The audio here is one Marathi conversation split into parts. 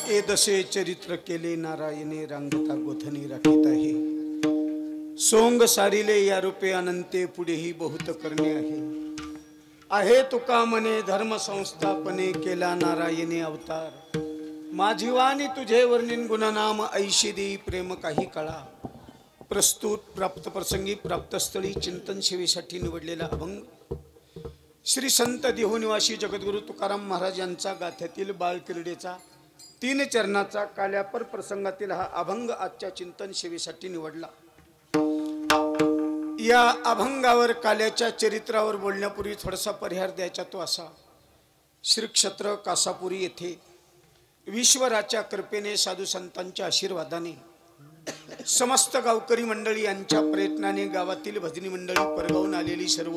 ए दसे चरित्र केले नारायणे रांगता गोधनी राखीत आहे. सोंग सारिले या रूपे अनंते पुढेही बहुत करणे आहे तुका मने धर्म संस्थापने केला नारायणे अवतार. माझी वाणी तुझे वर्णिन गुणनाम ऐशी देई प्रेम काही कळा. प्रस्तुत प्राप्त प्रसंगी प्राप्तस्थळी चिंतन सेवेसाठी निवडलेला अभंग श्री संत देहू निवासी जगद्गुरु तुकाराम महाराज यांचा गाथ्यातील बाळक्रीडेचा 3 चरणाचा काल्यापर प्रसंगातील हा अभंग आजच्या चिंतन सेवेसाठी निवडला. या अभंगावर काल्याच्या चरित्रावर बोलण्यापूर्वी थोडासा परिहार द्यायचा तो असा. श्री क्षेत्र कासापुरी येथे ईश्वराच्या कृपेने साधू संतांच्या आशीर्वादाने समस्त गावकरी मंडळी यांच्या प्रयत्नाने गावातील भजनी मंडळी परगावून आलेली सर्व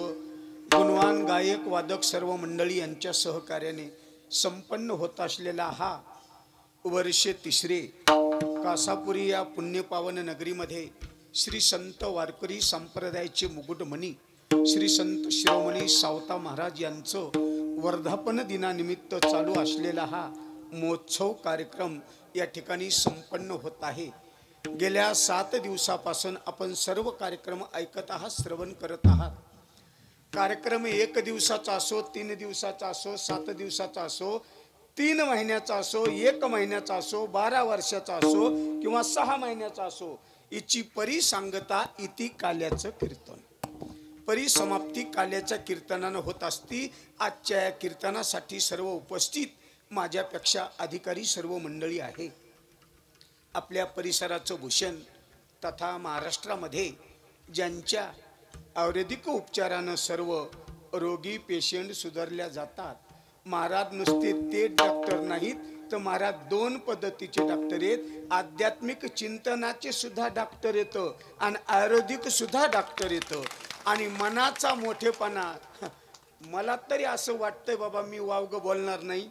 गुणवान गायक वादक सर्व मंडळी यांच्या सहकार्याने संपन्न होत असलेला हा वर्षे 3रे कासापुरी या पुण्यपावन नगरीमध्ये श्री संत वारकरी संप्रदायाचे मुकुटमणी श्री संत शिरोमणी सावता महाराज यांचं वर्धापन दिनानिमित्त चालू असलेला हा महोत्सव कार्यक्रम या ठिकाणी संपन्न होत आहे. गेल्या 7 दिवसापासून आपण सर्व कार्यक्रम ऐकत आहात, श्रवण करत आहात. कार्यक्रम 1 दिवसाचा असो, 3 दिवसाचा असो, 7 दिवसाचा असो, 3 महिन्याचा असो, 1 महिन्याचा असो, 12 वर्षाचा असो किंवा 6 महिन्याचा असो, इची परिसांगता इति काल्याचं कीर्तन. परिसमाप्ती काल्याच्या कीर्तनानं होत असती. आजच्या या कीर्तनासाठी सर्व उपस्थित माझ्यापेक्षा अधिकारी सर्व मंडळी आहे. आपल्या परिसराचं भूषण तथा महाराष्ट्रामध्ये ज्यांच्या आयुर्वेदिक उपचारानं सर्व रोगी पेशंट सुधारल्या जातात. महाराज नुसते ते डॉक्टर नाहीत तर महाराज 2 पद्धतीचे डॉक्टर आहेत. आध्यात्मिक चिंतनाचे सुद्धा डॉक्टर येतं आणि आयुर्वेदिक सुद्धा डॉक्टर येतं. आणि मनाचा मोठेपणा मला तरी असं वाटतंय बाबा मी वावगं बोलणार नाही.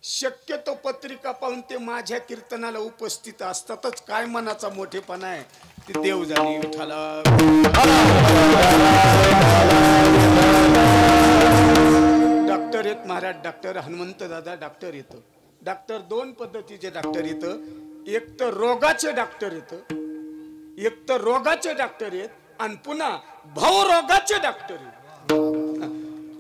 शक्यतो पत्रिका पाहून ते माझ्या कीर्तनाला उपस्थित असतातच. काय मनाचा मोठेपणा आहे ते देव जाणे. विठ्ठला डॉक्टर आहेत महाराज, डॉक्टर हनुमंत दादा डॉक्टर येतं. डॉक्टर 2 पद्धतीचे डॉक्टर येतं. एक तर रोगाचे डॉक्टर येतं, एक तर रोगाचे डॉक्टर आहेत आणि पुन्हा भावरोगाचे डॉक्टर आहेत.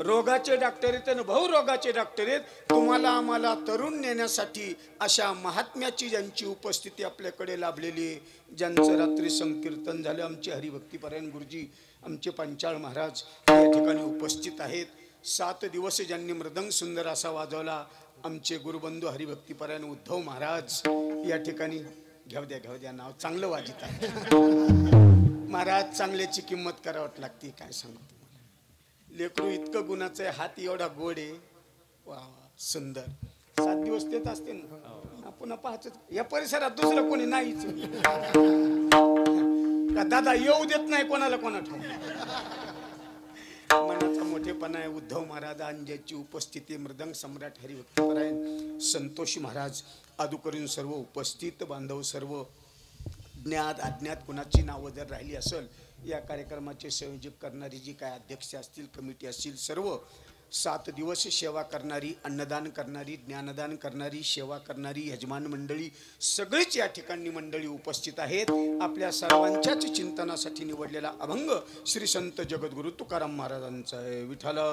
रोगाचे डॉक्टर आहेत आणि भावरोगाचे डॉक्टर आहेत. तुम्हाला आम्हाला तरुण नेण्यासाठी अशा महात्म्याची ज्यांची उपस्थिती आपल्याकडे लाभलेली आहे, ज्यांचं रात्री संकीर्तन झालं, आमचे हरिभक्तीपरायण गुरुजी आमचे पंचाळ महाराज या ठिकाणी उपस्थित आहेत. 7 दिवस ज्यांनी मृदंग सुंदर असा वाजवला आमचे गुरुबंधू हरिभक्तीपरायण उद्धव महाराज या ठिकाणी. घ्याव द्या नाव चांगलं वाजित आहे महाराज. चांगल्याची किंमत करावं लागते. काय सांगतो लेकरू इतकं गुणाचं आहे, हात एवढा गोड आहे. वा सुंदर. 7 दिवस तेच असते ना. पुन्हा पाहच या परिसरात दुसरं कोणी नाहीच का दादा येऊ देत नाही कोणाला ठाऊक. मनाचा मोठेपणा आहे. उद्धव महाराज ज्याची उपस्थिती मृदंग सम्राट हरिभक्तीपरायण संतोष महाराज आदू करून सर्व उपस्थित बांधव सर्व ज्ञात अज्ञात कुणाची नावं जर राहिली असेल या कार्यक्रमाचे संयोजक करणारी जी काय अध्यक्ष असतील कमिटी असतील सर्व 7 दिवस सेवा करणारी अन्नदान करणारी ज्ञानदान करणारी सेवा करणारी यजमान मंडळी सगळीच या ठिकाणी मंडळी उपस्थित आहेत. आपल्या सर्वांच्याच चिंतनासाठी निवडलेला अभंग श्री संत जगद्गुरु तुकाराम महाराजांचा आहे. विठ्ठला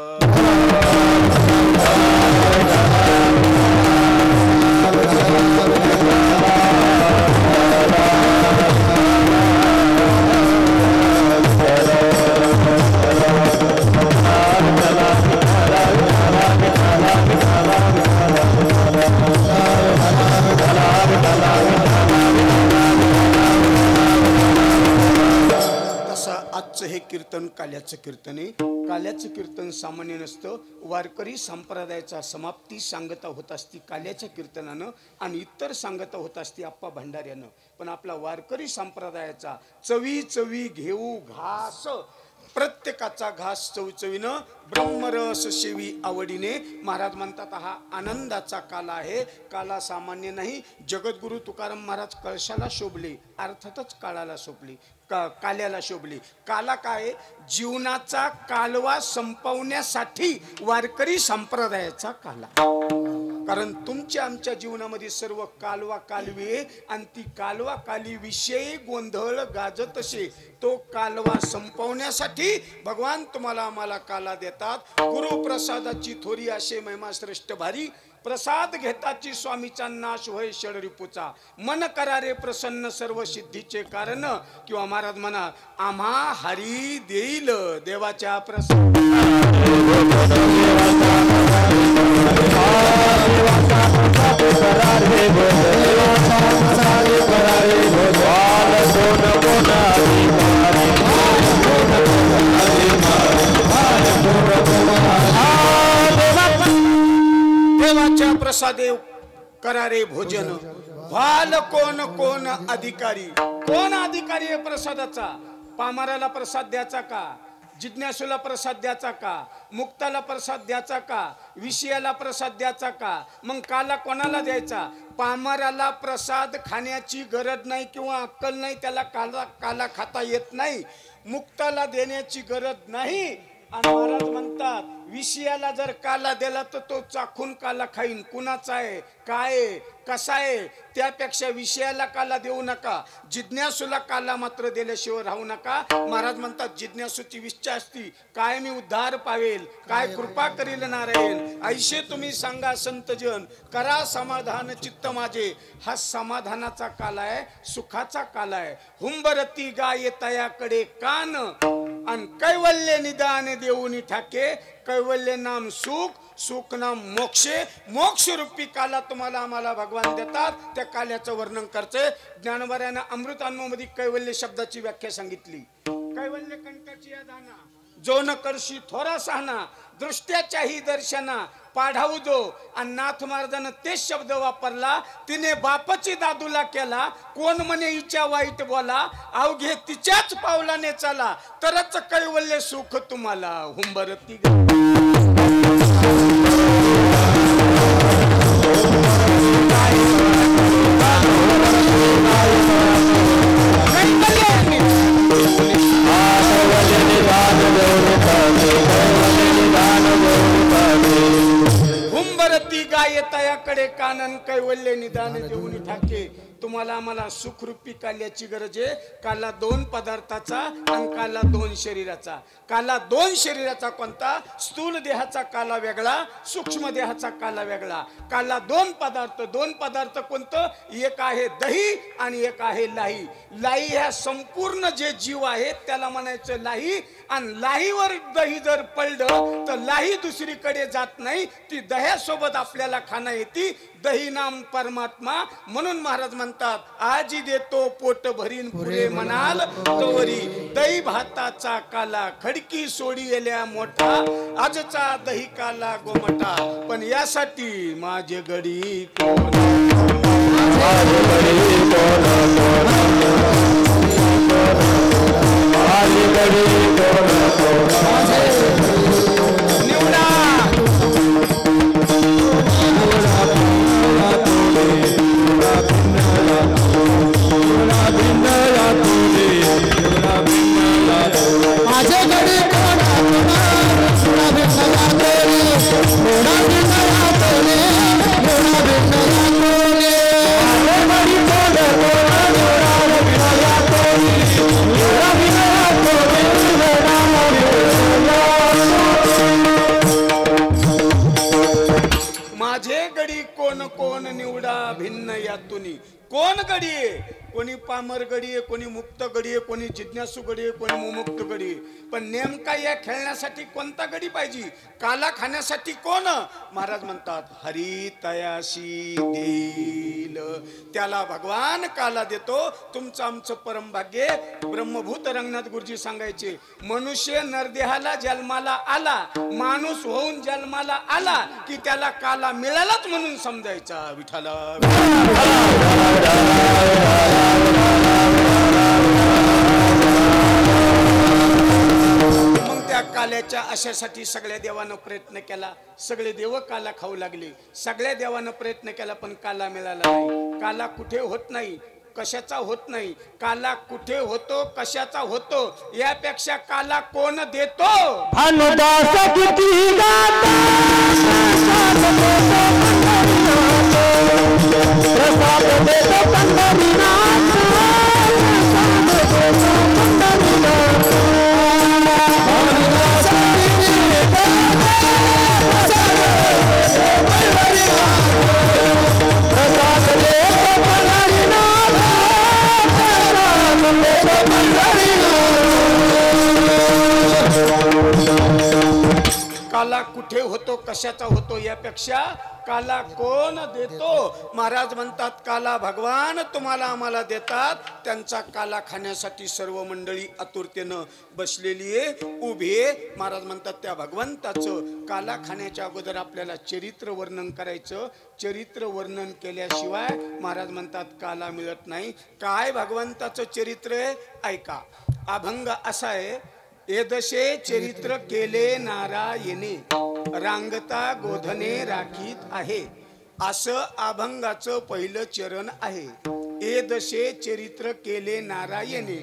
हे कीर्तन काल्याचं कीर्तन आहे. काल्याचं कीर्तन सामान्य नसतं. वारकरी संप्रदायाचा समाप्ती सांगता होत असती काल्याच्या कीर्तनानं आणि इतर सांगता होत असती आप्पा भंडाऱ्यानं. पण आपला वारकरी संप्रदायाचा चवी चवी घेऊ घास प्रत्येकाचा घास चवचवीनं ब्रह्मरस सेवी आवडीने. महाराज म्हणतात हा आनंदाचा काला आहे. काला सामान्य नाही. जगद्गुरु तुकाराम महाराज कळशाला शोभले अर्थातच काळाला शोभले काल्याला शोभले. काला काय जीवनाचा कालवा संपवण्यासाठी वारकरी संप्रदायाचा काला. कारण तुमच्या आमच्या जीवनामध्ये सर्व कालवा कालवे आणि ती कालवा काली विषयी गोंधळ गाजत असे तो कालवा संपवण्यासाठी भगवान तुम्हाला आम्हाला काला देतात। गुरु प्रसादाची थोरी असे महिमा श्रेष्ठ भारी प्रसाद घेताची स्वामीचा नाश होय षडरिपूचा मन करारे प्रसन्न सर्व सिद्धीचे कारण किंवा महाराज म्हणा आम्हा हरी देईल देवाच्या प्रसाद देवाच्या प्रसादे करारे भोजन व्हाल कोण कोण अधिकारी कोण अधिकारी आहे प्रसादाचा पामराला प्रसाद द्यायचा का जिज्ञासूला प्रसाद द्यायचा का मुक्ताला प्रसाद द्यायचा का विषयाला प्रसाद द्यायचा का मग काला कोणाला द्यायचा पामराला प्रसाद खाण्याची गरज नाही किंवा अक्कल नाही त्याला काला खाता येत नाही मुक्ताला देण्याची गरज नाही आणि महाराज म्हणतात विषयाला जर काला दिला तर तो चाखून काला खाईन कुणाचा आहे काय कसा आहे त्यापेक्षा विषयाला काला देऊ नका जिज्ञासूला काला मात्र दिल्याशिवाय राहू नका महाराज म्हणतात जिज्ञासूची इच्छा असती काय मी उद्धार पावेल काय कृपा करील नारायण ऐशे तुम्ही सांगा संतजन करा समाधान चित्त माझे हा समाधानाचा काला आहे सुखाचा काला आहे हुंबरती गाय तयाकडे कान आणि कैवल्य निदान देऊनी ठाके कैवल्य नाम सुख सुख नाम मोक्षे मोक्ष रूपी काला तुम्हाला आम्हाला भगवान देतात त्या काल्याचं वर्णन करते ज्ञानवरायाने अमृतान्ममध्ये कैवल्य शब्दाची व्याख्या सांगितली कैवल्य कंठाची दाना जो न करशी थोरा सहना दृष्ट्याच्याही दर्शना पाढाऊ दो आणि नाथ महाराजानं तेच शब्द वापरला तिने बापाची दादूला केला कोण म्हणे हिच्या वाईट बोला अवघे तिच्याच पावलाने चला तरच कैवल्य सुख तुम्हाला हुंबरती हुंबरती गाय तयाकडे कानन कैवल्य निदान देऊन ठाके तुम्हाला आम्हाला सुखरूपी काल्याची गरज आहे काला दोन पदार्थाचा आणि काला दोन शरीराचा काला दोन शरीराचा कोणता स्थूल देहाचा काला वेगळा सूक्ष्म देहाचा काला वेगळा काला दोन पदार्थ कोणतं एक आहे दही आणि एक आहे लाही लाही ह्या संपूर्ण जे जीव आहेत त्याला म्हणायचं लाही आणि लाहीवर दही जर पडलं तर लाही दुसरीकडे जात नाही ती दह्यासोबत आपल्याला खाणं येते दही नाम परमात्मा म्हणून महाराज म्हणतात आजी देतो पोट भरीन पुरे म्हणाल तोवरी दही भाताचा काला खडकी सोडी येल्या मोठा आजचा दही काला गोमटा पण यासाठी माझे गडी कोण कोण गडी आहे कोणी पामर गडी आहे कोणी मुक्त गडी आहे कोणी जिज्ञासू गडी आहे कोणी मुमुक्त गडी आहे पण नेमका या खेळण्यासाठी कोणता गडी पाहिजे काला खाण्यासाठी कोण महाराज म्हणतात हरी तयाशी देईल त्याला भगवान काला देतो तुमचं आमचं परम भाग्य ब्रह्मभूत रंगनाथ गुरुजी सांगायचे मनुष्य नरदेहाला जन्माला आला माणूस होऊन जन्माला आला की त्याला काला मिळालाच म्हणून समजायचा विठाला मग त्या काल्याच्या अशासाठी सगळ्या देवानं प्रयत्न केला सगळे देव काला खाऊ लागले सगळ्या देवानं प्रयत्न केला पण काला मिळाला नाही काला कुठे होत नाही कशाचा होत नाही काला कुठे होतो कशाचा होतो यापेक्षा काला कोण देतो काला कुठे होतो कशाचा होतो यापेक्षा काला कोण देतो. महाराज म्हणतात काला भगवान तुम्हाला आम्हाला देतात. त्यांचा काला खाण्यासाठी सर्व मंडळी आतुरतेनं बसलेली आहे, उभी आहे. महाराज म्हणतात त्या भगवंताचं काला खाण्याच्या अगोदर आपल्याला चरित्र वर्णन करायचं. चरित्र वर्णन केल्याशिवाय महाराज म्हणतात काला मिळत नाही. काय भगवंताचं चरित्र आहे ऐका. अभंग असा आहे, एदशे चरित्र केले नारायणे रांगता गोधने राखीत आहे. असं अभंगाचं पहिलं चरण आहे. एदशे चरित्र केले नारायणे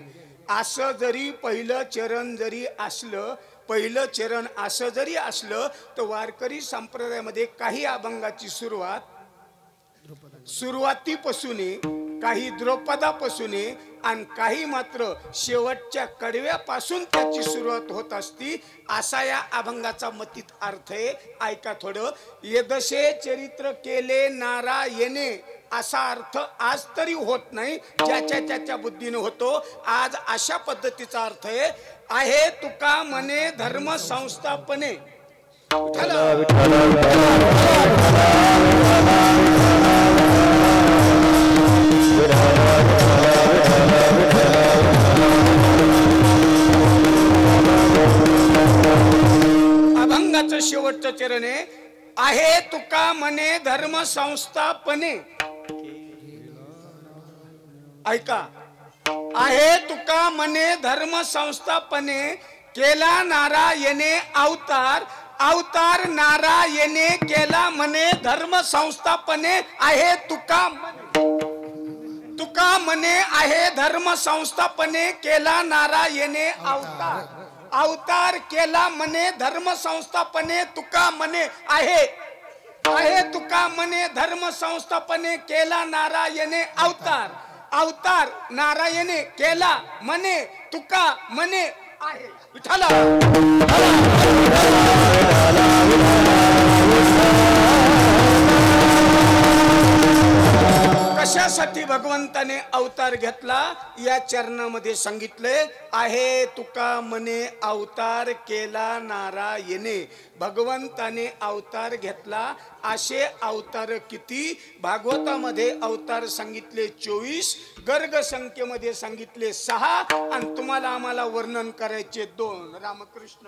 असं जरी पहिलं चरण जरी असलं, पहिलं चरण असं जरी असलं तर वारकरी संप्रदायामध्ये काही अभंगाची सुरुवातीपासून काही द्रुपदापासून आणि काही मात्र शेवटच्या कडव्यापासून त्याची सुरुवात होत असती. असा या अभंगाचा मतीत अर्थ आहे. ऐका थोडं. यदशे चरित्र केले नारायणे असा अर्थ आज तरी होत नाही, ज्याच्या त्याच्या बुद्धीने होतो. आज अशा पद्धतीचा अर्थ आहे तुका म्हणे धर्म संस्थापने. अभंगाचं शेवटचं चरण आहे तुका म्हणे धर्म संस्थापने. ऐका. आहे तुका म्हणे धर्म संस्थापने केला नारायणे अवतार. अवतार नारायणे केला म्हणे धर्म संस्थापने. आहे तुका म्हणे आहे धर्म संस्थापने केला नारायणे अवतार. अवतार केला म्हणे धर्म संस्थापने. तुका म्हणे आहे तुका म्हणे धर्म संस्थापने केला नारायणे अवतार. अवतार नारायणे केला म्हणे तुका म्हणे आहे. विठ्ठला कशासाठी भगवंताने अवतार घेतला या चरणामध्ये सांगितले. आहे तुका म्हणे अवतार केला नारायणे. भगवंताने अवतार घेतला. असे अवतार किती? भागवतामध्ये अवतार सांगितले 24, गर्ग संख्येमध्ये सांगितले 6 आणि तुम्हाला आम्हाला वर्णन करायचे 2. रामकृष्ण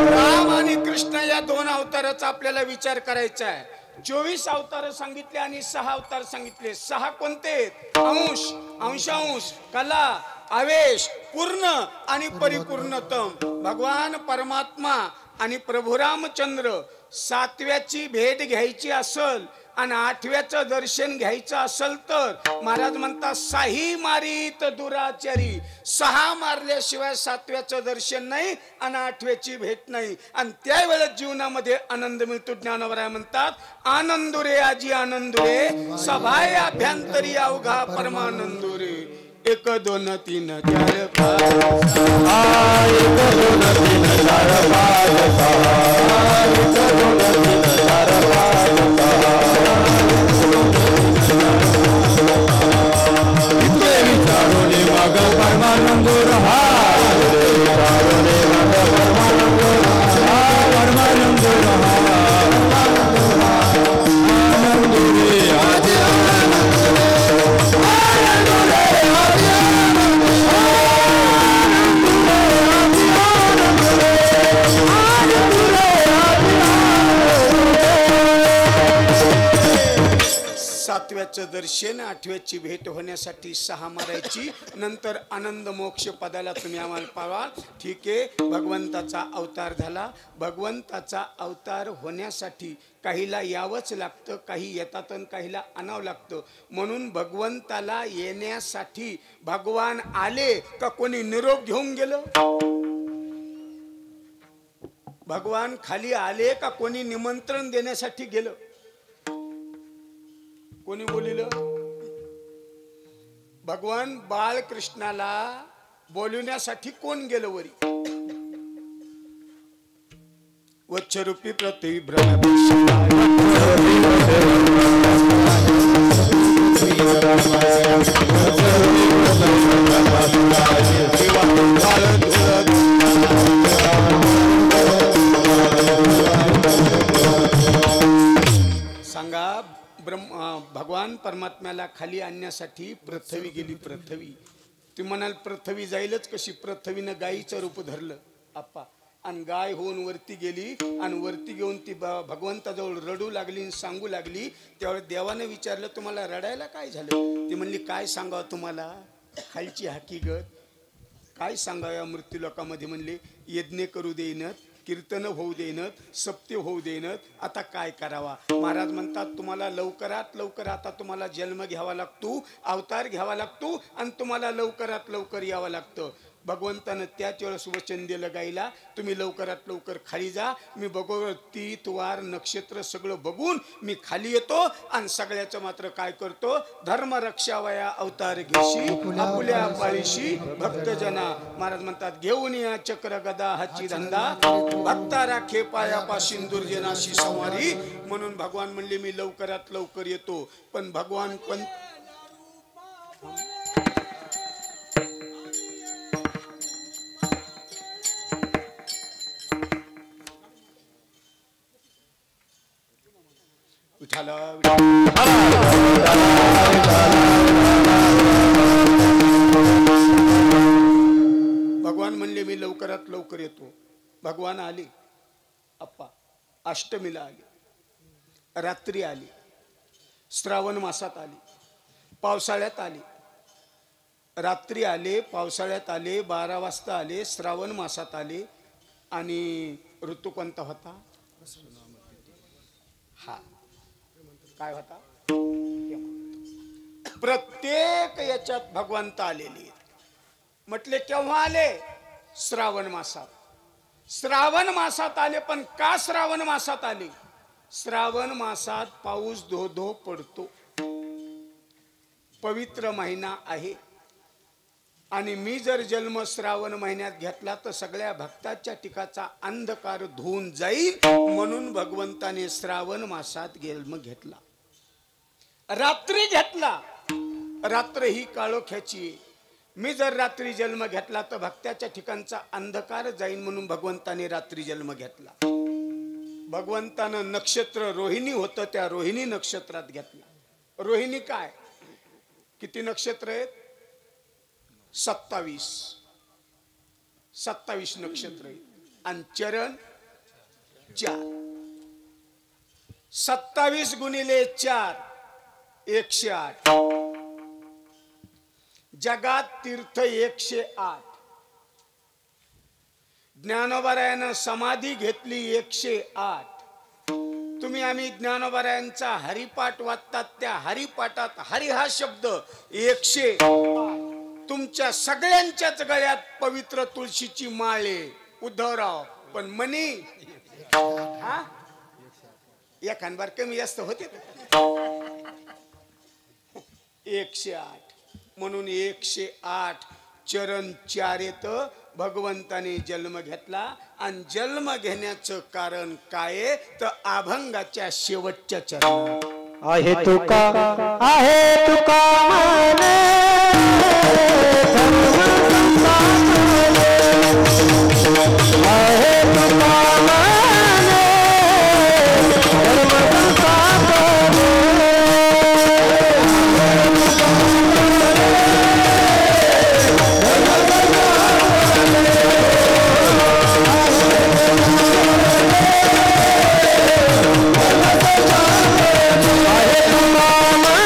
राम आणि कृष्ण या 2 अवताराचा आपल्याला विचार करायचा आहे. 24 अवतार सांगितले आणि 6 अवतार सांगितले. 6 कोणते? अंश, अंशांश, कला, आवेश, पूर्ण आणि परिपूर्णतम. भगवान परमात्मा आणि प्रभू रामचंद्र 7व्याची भेट घ्यायची असल आणि 8व्याचं दर्शन घ्यायचं असल तर महाराज म्हणतात 6 मारीत दुराचारी. 6 मारल्याशिवाय 7व्याचं दर्शन नाही आणि 8व्याची भेट नाही. आणि त्यावेळेस जीवनामध्ये आनंद मिळतो. ज्ञानवराय म्हणतात आनंदुरे आजी आनंदुरे सभाय अभ्यंतरी अवघा परमानंदुरे. 1 2 3 4 5 1 2 3 4 5 1 2 3 4 5 विचारोने मग परमानंद रहा. विचारोने मग परमानंद रहा. परमानंद रहा. आनंद रे आजी आनंद रे आनंद रे आजी आनंद रे आनंद रे आजी आनंद रे. 7व्याचं दर्शन 8व्याची भेट होण्यासाठी 6 मारायची, नंतर आनंद मोक्ष पदाला तुम्ही आम्हाला पावाल. ठीक आहे, भगवंताचा अवतार झाला. भगवंताचा अवतार होण्यासाठी काहीला यावंच लागतं, काही येतात आणि काहीला आणावं लागतं. म्हणून भगवंताला येण्यासाठी भगवान आले का कोणी निरोप घेऊन गेलं? भगवान खाली आले का कोणी निमंत्रण देण्यासाठी गेलं? कोणी बोलिलं? भगवान बाळकृष्णाला बोलवण्यासाठी कोण गेलं वरी? वच्छरूपी पृथ्वी सांगा, भगवान परमात्म्याला खाली आणण्यासाठी पृथ्वी गेली. पृथ्वी ती म्हणाल पृथ्वी जाईलच कशी? पृथ्वीनं गायीचं रूप धरलं आप्पा, आणि गाय होऊन वरती गेली, आणि वरती घेऊन ती भगवंताजवळ रडू लागली आणि सांगू लागली. त्यावेळेस देवाने विचारलं, तुम्हाला रडायला काय झालं? ती म्हणली, काय सांगावं तुम्हाला खालची हकीकत, काय सांगावं या मृत्यू लोकामध्ये? म्हणले, यज्ञ करू देईनत, कीर्तन होऊ देईनत, सप्ते होऊ देईनत, आता काय करावा? महाराज म्हणतात, तुम्हाला लवकरात लवकर आता तुम्हाला जन्म घ्यावा लागतो, अवतार घ्यावा लागतो, आणि तुम्हाला लवकरात लवकर यावं लागतं. भगवंतानं त्याच वेळेस वचन दिलं गाईला, तुम्ही लवकरात लवकर खाली जा. मी भगवती तुवार नक्षत्र सगळं बघून मी खाली येतो, आणि सगळ्याचं मात्र काय करतो? धर्म रक्षावया अवतार घेशी आपुल्या पाळीशी भक्तजना. महाराज म्हणतात, घेऊन या चक्र गदा हाची धंदा, भक्ता राखे पायापाशी दुर्जनाशी संवारी. म्हणून भगवान म्हणले, मी लवकरात लवकर येतो. पण भगवान पण भगवान म्हणले, मी लवकरात लवकर येतो. भगवान आले अप्पा, अष्टमीला आले, रात्री आली, श्रावण मासात आली, पावसाळ्यात आली. रात्री आले, पावसाळ्यात आले, 12 वाजता आले, श्रावण मासात आले. आणि ऋतू कोणता होता? हा काय होता? प्रत्येक याच्यात भगवंत आलेली. म्हटले केव्हा आले? श्रावण मासात. श्रावण मासात आले. पण का श्रावण मासात आले? श्रावण मासात पाऊस धो धो पडतो, पवित्र महिना आहे. आणि मी जर जन्म श्रावण महिन्यात घेतला तर सगळ्या भक्ताच्या टिकाचा अंधकार धुवून जाईल. म्हणून भगवंताने श्रावण मासात जन्म घेतला, रात्री घेतला. रात्र ही काळोख्याची. मी जर रात्री जन्म घेतला तर भक्ताच्या ठिकाणचा अंधकार जाईल, म्हणून भगवंताने रात्री जन्म घेतला. भगवंतानं नक्षत्र रोहिणी होतं, त्या रोहिणी नक्षत्रात घेतला. रोहिणी काय? किती नक्षत्र आहेत? 27 नक्षत्र आहेत. आणि चरण 4. 27 गुणिले 4 108. जगात तीर्थ 108. ज्ञानोबारायानं समाधी घेतली 108. तुम्ही आम्ही ज्ञानोबारायांचा हरिपाठ वाचतात, त्या हरिपाठात हरी हा शब्द 108. तुमच्या सगळ्यांच्याच गळ्यात पवित्र तुळशीची माळे. उद्धवराव पण मनी या खानबार कमी जास्त होते. 108. म्हणून 108 चरण 4 येत. भगवंताने जन्म घेतला. आणि जन्म घेण्याचं कारण काय? तर अभंगाच्या शेवटच्या चरणात आहे तुका माने आहे तुका माने Mama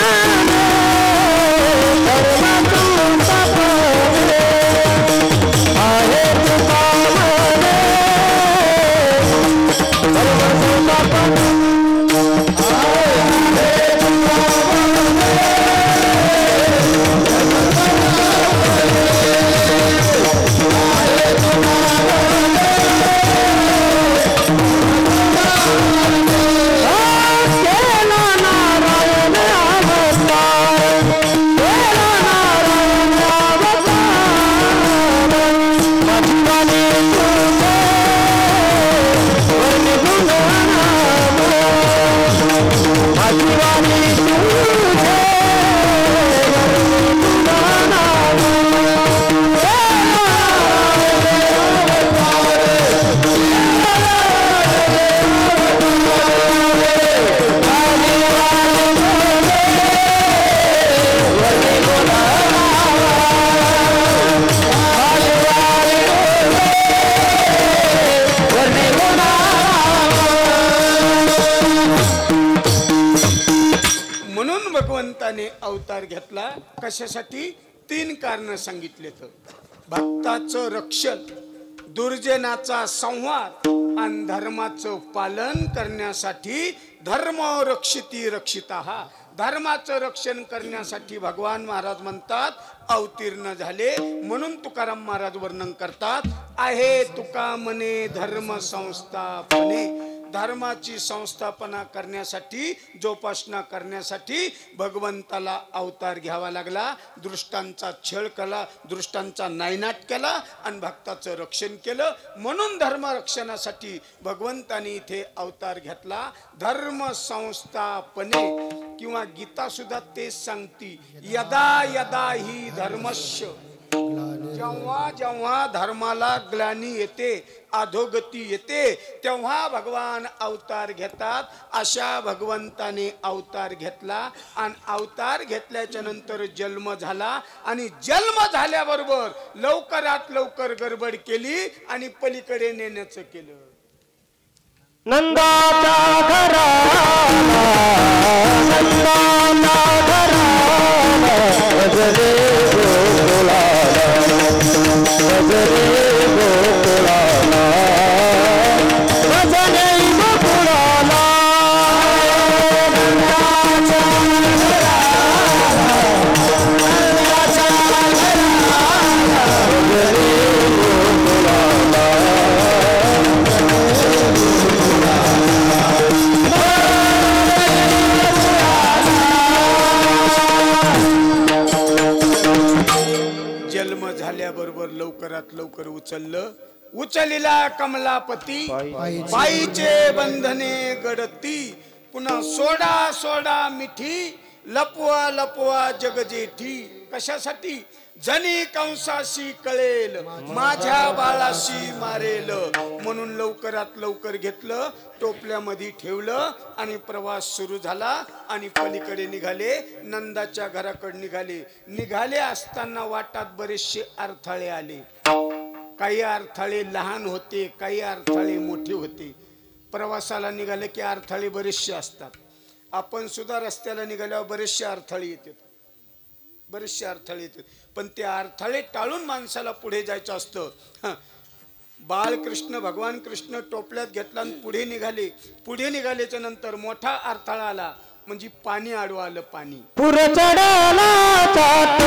म्हणून भगवंताने अवतार घेतला. कशासाठी? 3 कारण सांगितले. तर भक्ताचं रक्षण, दुर्जनाचा संहार आणि धर्माचं पालन करण्यासाठी. धर्म रक्षिती रक्षिता, धर्माचं रक्षण करण्यासाठी भगवान महाराज म्हणतात अवतीर्ण झाले. म्हणून तुकाराम महाराज वर्णन करतात, आहे तुका म्हणे धर्म संस्थापने. धर्माची संस्थापना करण्यासाठी, जोपासना करण्यासाठी भगवंताला अवतार घ्यावा लागला. दृष्टांचा छळ केला, दृष्टांचा नायनाट केला आणि भक्ताचं रक्षण केलं. म्हणून धर्म रक्षणासाठी भगवंताने इथे अवतार घेतला. धर्म संस्थापने किंवा गीता सुद्धा तेच सांगती, यदा यदा ही धर्मस्य. जेव्हा जेव्हा धर्माला ग्लानी येते, अधोगती येते, तेव्हा भगवान अवतार घेतात. अशा भगवंताने अवतार घेतला आणि अवतार घेतल्याच्या नंतर जन्म झाला. आणि जन्म झाल्याबरोबर लवकरात लवकर गडबड केली आणि पलीकडे नेण्याचं केलं. नंदाच्या घराला, नंदाच्या घराला भजरे गोकुळाला, भजरे गोकुळाला, भजरे गोकुळाला. नंदाच्या घराला, नंदाच्या घराला भजरे गोकुळाला. जन्म झाल्याबरोबर लवकरात लवकर उचलला कमलापती. बाईचे बंधने गडती, पुन्हा सोडा सोडा मिठी, लपवा लपवा जगजेठी. कशासाठी? जनी कंसाशी कळेल, माझ्या बाळाशी मारेल. म्हणून लवकरात लवकर घेतलं, टोपल्यामध्ये ठेवलं आणि प्रवास सुरू झाला. आणि पलीकडे निघाले, नंदाच्या घराकडे निघाले असताना वाटात बरेचसे अडथळे आले. काही अडथळे लहान होते, काही अडथळे मोठे होते. प्रवासाला निघाले की अडथळे बरेचसे असतात. आपण सुद्धा रस्त्याला निघाल्यावर बरेचसे अडथळे येतात, बरेचसे अडथळे येतात. पण ते अडथळे टाळून माणसाला पुढे जायचं असतं. बाळकृष्ण, भगवान कृष्ण टोपल्यात घेतला आणि पुढे निघाले. पुढे निघाल्याच्या नंतर मोठा अडथळा आला, म्हणजे पाणी आडवं आलं. पाणी पुर चढाला चाट,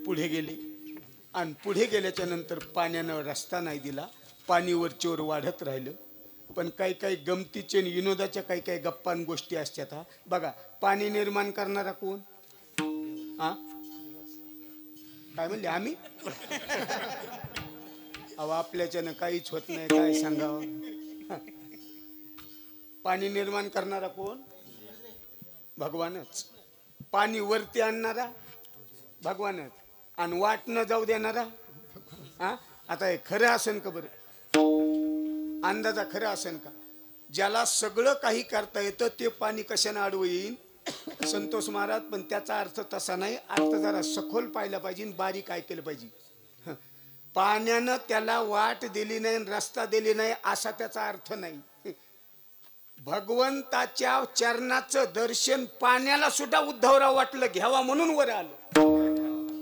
पुढे गेले. आणि पुढे गेल्याच्या नंतर पाण्यानं रस्ता नाही दिला. पाणी वरचीवर वाढत राहिलं. पण काही काही गमतीचे विनोदाच्या काही काही गप्पा गोष्टी असतात. बघा, पाणी निर्माण करणारा कोण? काय म्हणले? आम्ही. अहो, आपल्याच्यानं काहीच होत नाही, काय सांगावं. पाणी निर्माण करणारा कोण? भगवानच. पाणी वरती आणणारा भगवानच. आणि वाट न जाऊ देणारा. आता हे खरं असेल का बरं? अंदाजा खरं असेल का? ज्याला सगळं काही करता येतं ते पाणी कशाने आडवं येईल? संतोष महाराज. पण त्याचा अर्थ तसा नाही. अर्थ जरा सखोल पाहिला पाहिजे, बारीक ऐकलं पाहिजे. पाण्यानं त्याला वाट दिली नाही, रस्ता दिली नाही, असा त्याचा अर्थ नाही. भगवंताच्या चरणाचं दर्शन पाण्याला सुद्धा उद्धवराव वाटलं घ्यावा म्हणून वर आलं.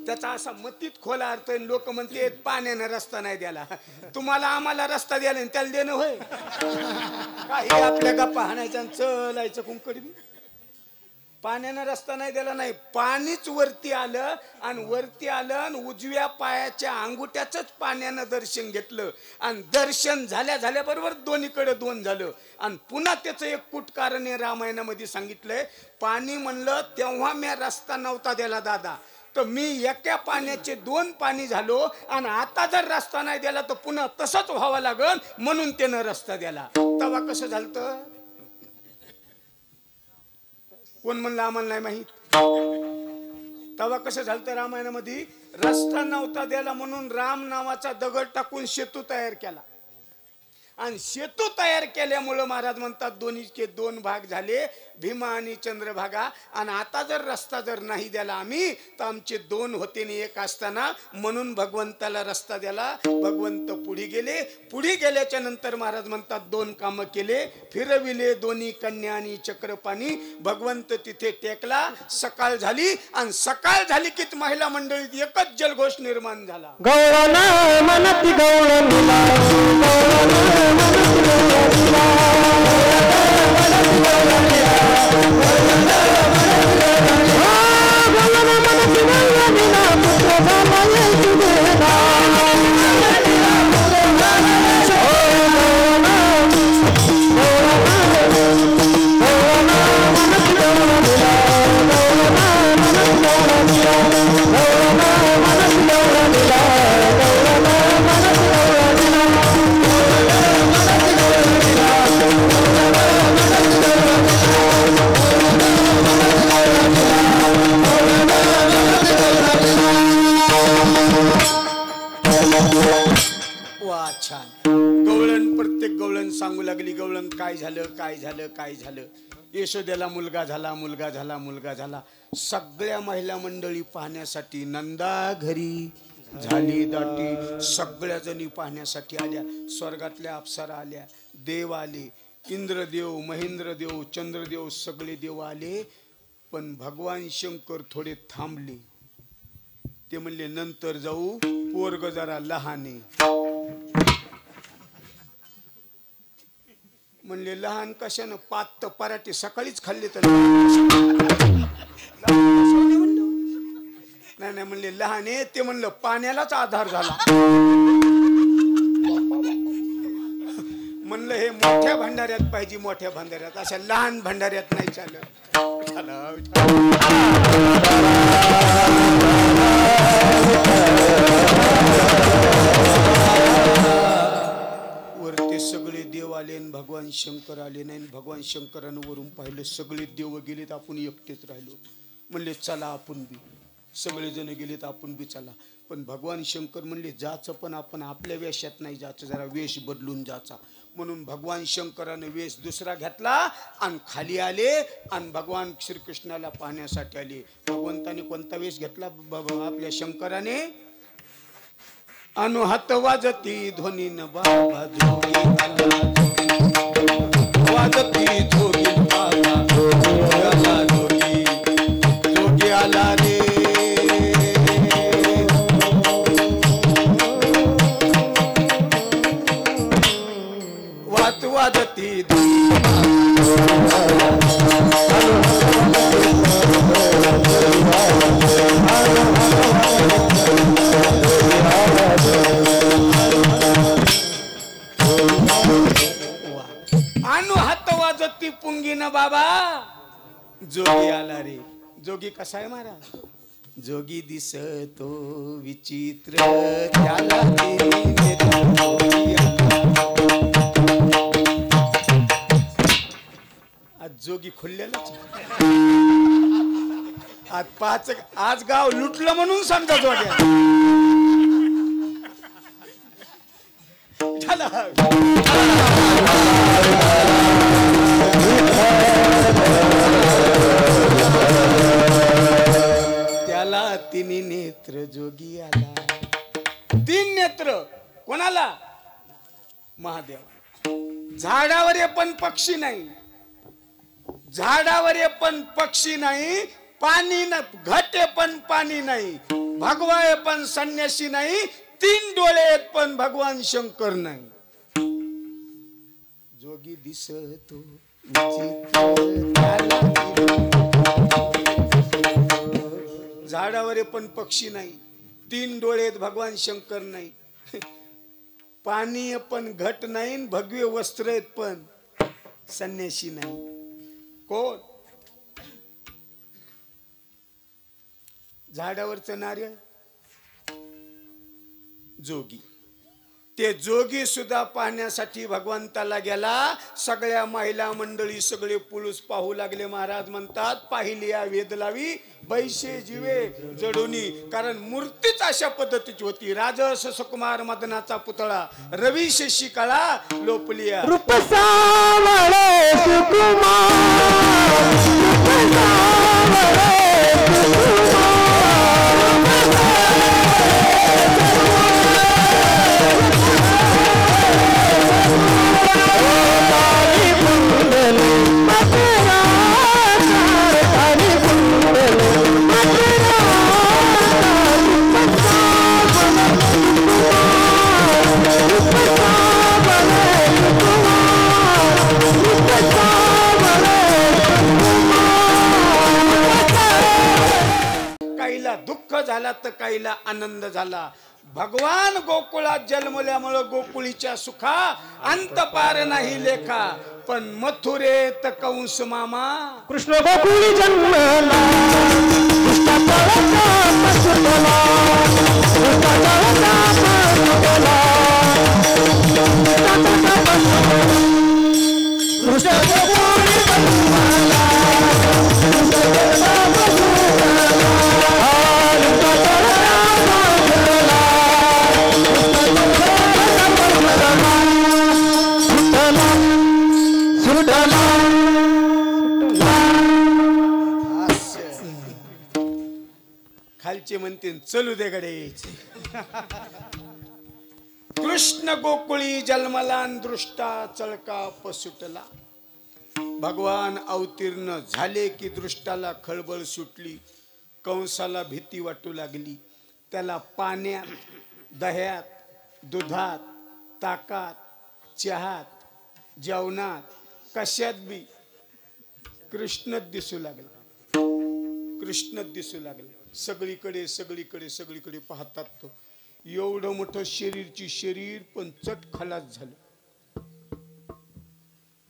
त्याचा असा मतीत खोला अर्थ. लोक म्हणते पाण्यानं रस्ता नाही द्याला. तुम्हाला आम्हाला रस्ता द्याला, त्याला देणं होय? काही आपल्या गप्पा हाणायच्या चलायचं कुंकडी. पाण्यानं रस्ता नाही दिला नाही. पाणीच वरती आलं आणि वरती आलं आणि उजव्या पायाच्या अंगुठ्याच पाण्यानं दर्शन घेतलं. आणि दर्शन झाल्या झाल्याबरोबर दोन्हीकडे दोन झालं. आणि पुन्हा त्याचं एक कुट कारण रामायणामध्ये सांगितलंय. पाणी म्हणलं तेव्हा मी रस्ता नव्हता दिला दादा, तर मी एका पाण्याचे 2 पाणी झालो. आणि आता जर रस्ता नाही दिला तर पुन्हा तसंच व्हावं लागल, म्हणून त्यानं रस्ता दिला. तेव्हा कसं झालं? कोण म्हणलं? आम्हाला नाही माहित. तेव्हा कसं झालं तर रामायणामध्ये रस्ता नव्हता द्यायला म्हणून राम नावाचा दगड टाकून सेतू तयार केला आणि सेतू तयार केल्यामुळे महाराज म्हणतात दोन्हीचे दोन भाग झाले भीमा आणि चंद्रभागा आणि आता जर रस्ता जर नाही द्याला आम्ही तर आमचे दोन होते आणि एक असताना म्हणून भगवंताला रस्ता द्याला भगवंत पुढे गेल्याच्या नंतर महाराज म्हणतात दोन कामं केले फिरविले दोन्ही कन्या आणि चक्रपाणी भगवंत तिथे टेकला सकाळ झाली आणि सकाळ झाली की महिला मंडळीत एकच जल्लोष निर्माण झाला गौळण मनती गौळण सांगू लागली गवळण काय झालं काय झालं काय झालं यशोदेला मुलगा झाला मुलगा झाला मुलगा झाला सगळ्या महिला मंडळी पाहण्यासाठी नंदा घरी झाली दाटी सगळ्या जणी पाहण्यासाठी आल्या स्वर्गातल्या अप्सरा आल्या देव आले इंद्रदेव महेंद्रदेव चंद्रदेव सगळे देव आले पण भगवान शंकर थोडे थांबले ते म्हणले नंतर जाऊ पोरग जरा लहान म्हणले लहान कशानं पात पराठे सकाळीच खाल्ले तर नाही नाही म्हणले लहान आहे ते म्हणलं पाण्यालाच आधार झाला म्हणलं हे मोठ्या भंडाऱ्यात पाहिजे मोठ्या भंडाऱ्यात अशा लहान भंडाऱ्यात नाही चालत वरते सगळे देव आले भगवान शंकर आले नाही भगवान शंकरानं वरून पाहिलं सगळे देव गेलेत आपण एकटेच राहिलो म्हणले चला आपण बी सगळे जण गेलेत आपण बी चला पण भगवान शंकर म्हणले जायचं पण आपण आपल्या वेशात नाही जायचं जरा वेश बदलून जायचा म्हणून भगवान शंकराने वेश दुसरा घेतला आणि खाली आले आणि भगवान श्रीकृष्णाला पाहण्यासाठी आले भगवंताने कोणता वेश घेतला आपल्या शंकराने अनुहात वाजती ध्वनी न बाबा जोगी आला वाजती जोगी आला जोगी जोगी आला रे वात वाजती अनु हात वाजती पुंगी न बाबा जोगी आला रे जोगी कसा आहे महाराज जोगी दिसतो विचित्र त्याला आज जोगी खुललेलाच आज गाव लुटलं म्हणून समजा जोड्या त्याला तिन्ही नेत्र जोगी आला तीन नेत्र कोणाला महादेव झाडावर पण पक्षी नाही झाडावर पण पक्षी नाही पाणी न घटे पण पाणी नाही भगवाय पण संन्यासी नाही तीन डोळे पण भगवान शंकर नाही जोगी दिसतो झाडावर पण पक्षी नाही तीन डोळे भगवान शंकर नाही पाणी पण घट नाही भगवे वस्त्र आहेत पण संन्यासी नाही कोण झाडावरचं नारळ जोगी ते जोगी सुद्धा पाहण्यासाठी भगवंताला गेला. सगळ्या महिला मंडळी सगळे पुरुष पाहू लागले. महाराज म्हणतात पाहिली या वेद लावी बैसे जीवे जडोनी. कारण मूर्तीच अशा पद्धतीची होती. राजस सुकुमार मदनाचा पुतळा रवी शशिकळा लोपलिया. रूप सावळे सुकुमार, रूप सावळे सुकुमार. काहीला दुःख झाला तर काहीला आनंद झाला. भगवान गोकुळात जन्मल्यामुळे गोकुळीच्या सुखा अंत पार नाही लेखा. पण मथुरेत कंस मामा कृष्ण गोकुळी जन्मला, दुष्टाचा ताप सुटला, दुष्टाचा ताप सुटला. कृष्ण गोकुळी जन्मला, दुष्टाचा ताप सुटला, दुष्टाचा ताप सुटला. खालचे म्हणते चलू दे गडे. कृष्ण गोकुळी जन्मला दृष्टा चळका पसुटला. भगवान अवतीर्ण झाले की दृष्टाला खळबळ सुटली. कंसाला भीती वाटू लागली. त्याला पाण्यात, दह्यात, दुधात, ताकात, चहात, जेवणात, कशात बी कृष्णच दिसू लागला. कृष्णच दिसू लागला. सगळीकडे सगळीकडे सगळीकडे पाहतात तो एवढं मोठं शरीर पण चट खलास झालं.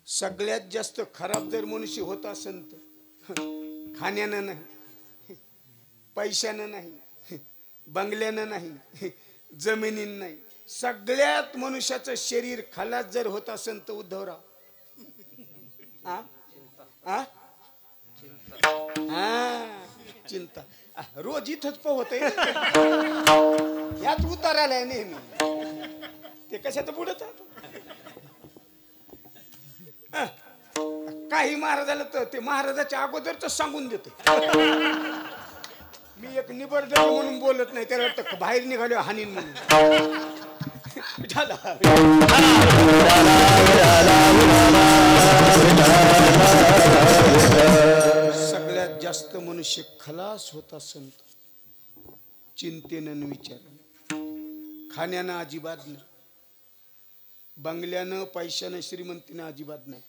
सगळ्यात जास्त खराब जर मनुष्य होत असेल तर खाण्यानं नाही, पैशानं नाही, बंगल्यानं नाही, जमिनीनं नाही, सगळ्यात मनुष्याचं शरीर खलास जर होत असेल तर उद्धवराव चिंता. रोज इथंच पोहत यात उतारायला नेहमी. ते कशाचं बुडत काही महाराजाला तर ते महाराजाच्या अगोदरच सांगून देतो. मी एक निबर्द म्हणून बोलत नाही. त्याला वाटतं बाहेर निघालो हानीन म्हणून. सगळ्यात जास्त मनुष्य खलास होत असेल चिंतेनं विचार. खाण्यानं अजिबात नाही, बंगल्यानं पैशानं श्रीमंतीनं अजिबात नाही.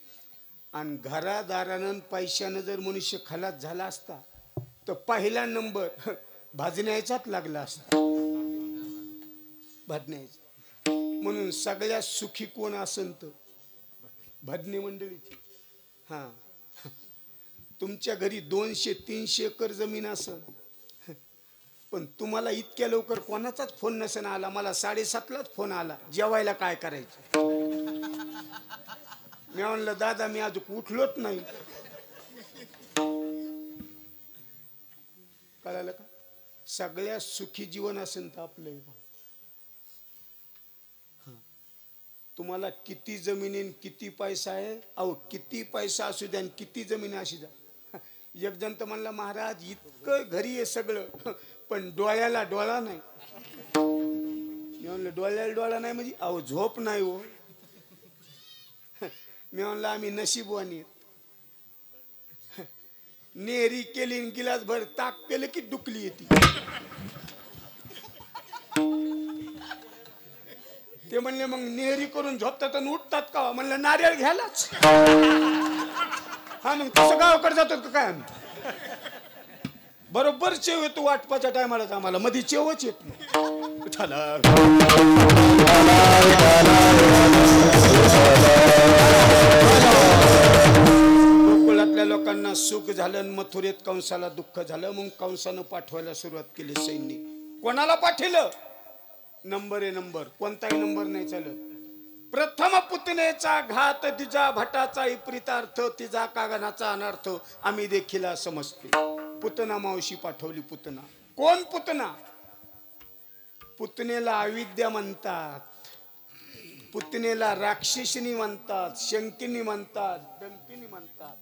आणि घरादारानं पैशानं जर मनुष्य खलास झाला असता तर पहिला नंबर भाजण्याचाच लागला असता. भाजण्याचा. म्हणून सगळ्यात सुखी कोण असेल तर भजनी मंडळीची. हा, तुमच्या घरी 200-300 एकर जमीन असेल पण तुम्हाला इतक्या लवकर कोणाचाच फोन नसेल आला. मला 7:30लाच फोन आला जेवायला काय करायचं. मी म्हणलं दादा मी अजून उठलोच नाही. कळालं का. सगळ्यात सुखी जीवन असेल तर आपलं. तुम्हाला किती जमिनीन किती पैसा आहे, अहो किती पैसा असू द्या किती जमीन अशी द्या. एक जण तर म्हणला महाराज इतकं घरी आहे सगळं पण डोळ्याला डोळा नाही. मी म्हणलं डोळ्याला डोळा नाही म्हणजे अहो झोप नाही हो. मी म्हणलं आम्ही नशीबवानी आहेत. नेहरी केली गिलास भर ताक पेलं की डुकली येते. ते म्हणले मग नेहरी करून झोपतात आणि उठतात का. म्हणलं नारळ घ्यायलाच. हा मग तसं गावाकडे जातो का काय आम्ही. बरोबर चेव येतो वाटपाच्या टायमालाच आम्हाला मध्ये चेवच येत नाही. गोकुळातल्या लोकांना सुख झालं, मथुरेत कंसाला दुःख झालं. मग कंसानं पाठवायला सुरुवात केली सैनिक. कोणाला पाठवलं. नंबर आहे नंबर, कोणताही नंबर नाही चालत. प्रथम पुतनेचा घात तिचा भटाचा विपरीतार्थ तिचा कागनाचा अनर्थ आम्ही देखील समजते. पुतना मावशी पाठवली. पुतना कोण? पुतना. पुतनेला अविद्या म्हणतात, पुतनेला राक्षसिनी म्हणतात, शंकिनी म्हणतात, डंकिनी म्हणतात,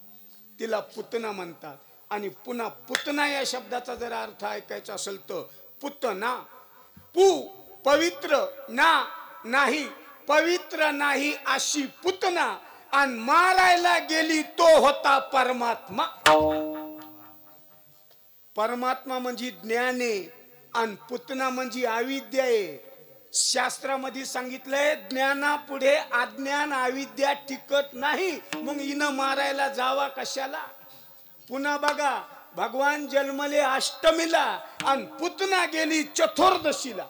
तिला पुतना म्हणतात. आणि पुन्हा पुतना या शब्दाचा जर अर्थ ऐकायचा असेल तर पुतना, पु पवित्र, ना नाही, पवित्र नाही अशी पुतना. आणि मारायला गेली तो होता परमात्मा. परमात्मा म्हणजे ज्ञान आहे आणि पुतना म्हणजे अविद्या आहे. शास्त्रामध्ये सांगितलंय ज्ञानापुढे अज्ञान अविद्या टिकत नाही. मग हिनं मारायला जावा कशाला? पुन्हा बघा, भगवान जन्मले अष्टमीला आणि पुतना गेली चतुर्दशीला.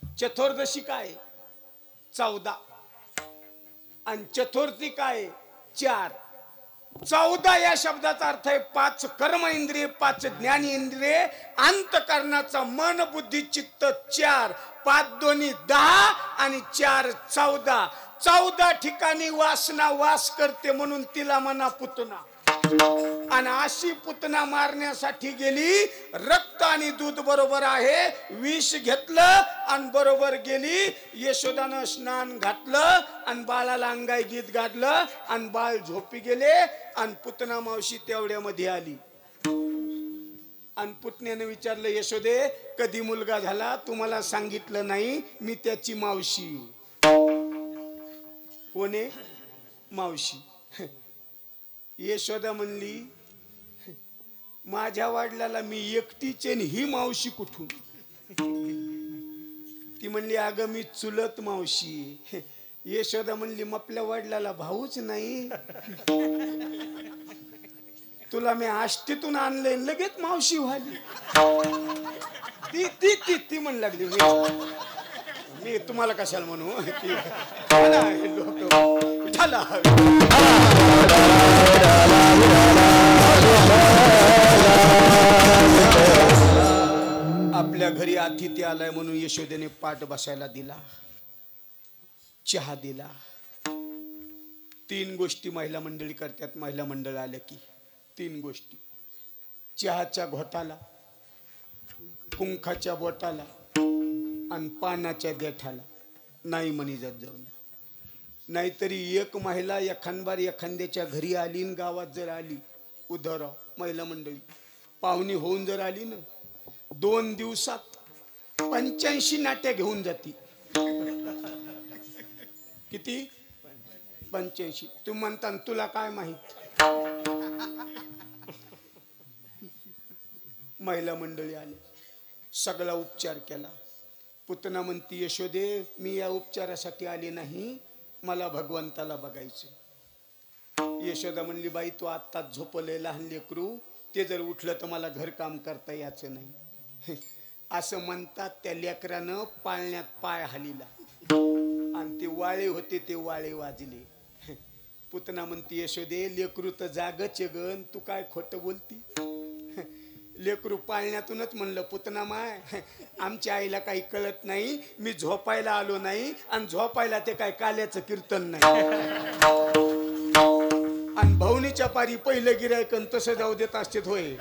चतुर्दशी काय? 14 आणि चतुर्थी काय? 4. 14 या शब्दाचा अर्थ आहे 5 कर्म इंद्रिय, 5 ज्ञान इंद्रिय, अंतकरणाचा मन बुद्धी चित्त 4, 5 दोन्ही 10 आणि 4 14. 14 ठिकाणी वासना वास करते म्हणून तिला म्हणा पुतना. आणि अशी पुतना मारण्यासाठी गेली. रक्त आणि दूध बरोबर आहे, विष घेतलं आणि बरोबर गेली. यशोदानं स्नान घातलं आणि बाळाला अंगाई गीत गाडलं आणि बाळ झोपी गेले. आणि पुतना मावशी तेवढ्यामध्ये आली आणि पुतण्याने विचारलं, यशोदे कधी मुलगा झाला? तुम्हाला सांगितलं नाही, मी त्याची मावशी. कोणे? मावशी. यशोदा म्हणली, माझ्या वडिलाला मी एकटीचे ही मावशी कुठून? ती म्हणली, अगं मी चुलत मावशी. यशोदा म्हणली, आपल्या वडिलाला भाऊच नाही, तुला मी आष्टीतून आणले लगेच मावशी व्हाली. ती ती ती ती म्हण लागली, मी तुम्हाला कशाला म्हणू? आपल्या घरी अतिथी आलाय म्हणून यशोदेने पाठ बसायला दिला, चहा दिला. 3 गोष्टी महिला मंडळी करतात. महिला मंडळ आले की 3 गोष्टी: चहाच्या घोटाला, कुंखाच्या बोटाला आणि पानाच्या देठाला नाही म्हणी जात जाऊन. नाहीतरी एक महिला एखांबार एखाद्याच्या घरी आली न गावात जर आली, उद्धवराव महिला मंडळी पाहुणी होऊन जर आली ना, 2 दिवसात 85 नाट्या घेऊन जाती. किती? 85. तू म्हणता तुला काय माहित? महिला मंडळी आली, सगळा उपचार केला. पुतना म्हणती, यशोदे मी या उपचारासाठी आले नाही, मला भगवंताला बघायचं. यशोदा म्हणली, बाई तू आत्ताच झोपले, लहान लेकरू, ते जर उठलं तर मला घर काम करता यायचं नाही. असं म्हणतात. त्या लेकरानं पाळण्यात पाय हालिला आणि ते वाळे होते, ते वाळे वाजले. पुतना म्हणती, यशोदे लेकरू तर जागच गण, तू काय खोटं बोलती? लेकरू पाळण्यातूनच म्हणलं, पुतना माय आमच्या आईला काही कळत नाही, मी झोपायला आलो नाही आणि झोपायला ते काय काल्याचं कीर्तन नाही. आणि भवनीच्या पारी पहिलं गिरायकन तसं जाऊ देत असते होय.